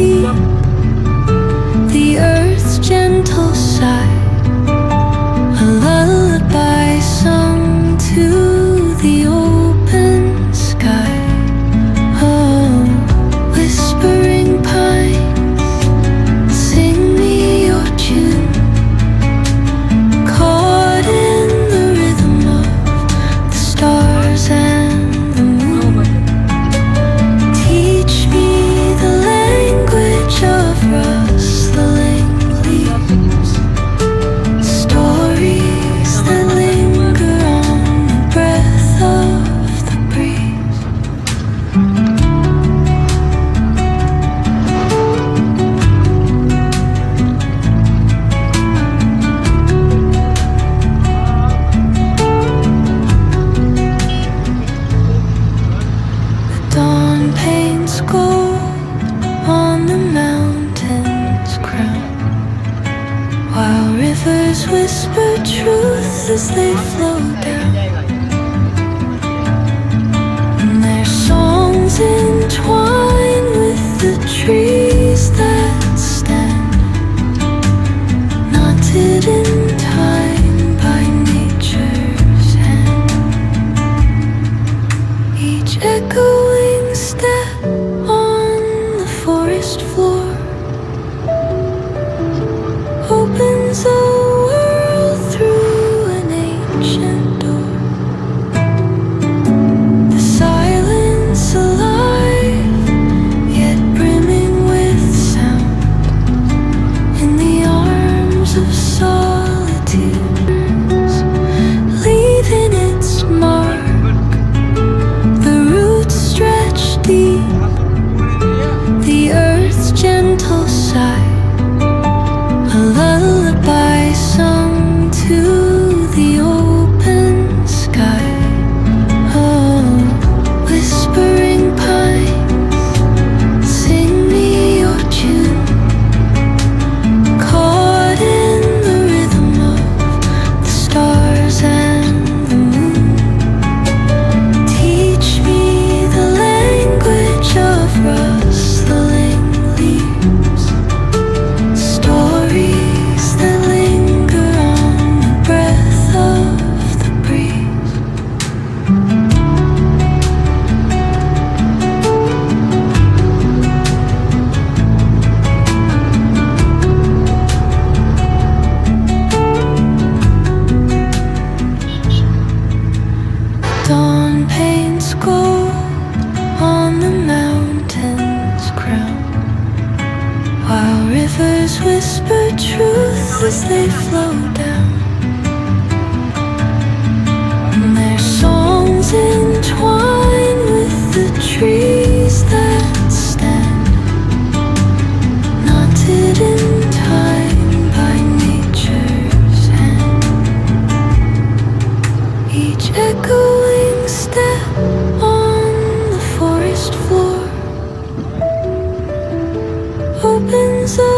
lead, the earth's gentle sigh, a lullaby sung to the open sky. Oh, whispering pines, sing me your tune, caught in the rhythm of the stars and the moon. Teach me the language of rustling leaves, stories that linger on the breath of the breeze. The dawn paints gold on the mountain's crown, while rivers whisper truth as they flow down. And their songs entwine with the trees that stand, knotted in time by nature's hand. Each echoing step on the forest floor opens a world through an ancient door. The silence alive, yet brimming with sound, in the arms of solitude, leaving its mark. The roots stretch deep, the earth's gentle sigh, a lullaby sung to the open sky. Oh, whispering pines, sing me your tune, caught in the rhythm of the stars and the moon. Teach me the language of rustling leaves, stories that linger on the breath of the breeze. Dawn paints gold on the mountain's crown, while rivers whisper truth as they flow down. And their songs entwine with the trees that stand, knotted in time by nature's hand. Each echoing step on the forest floor opens a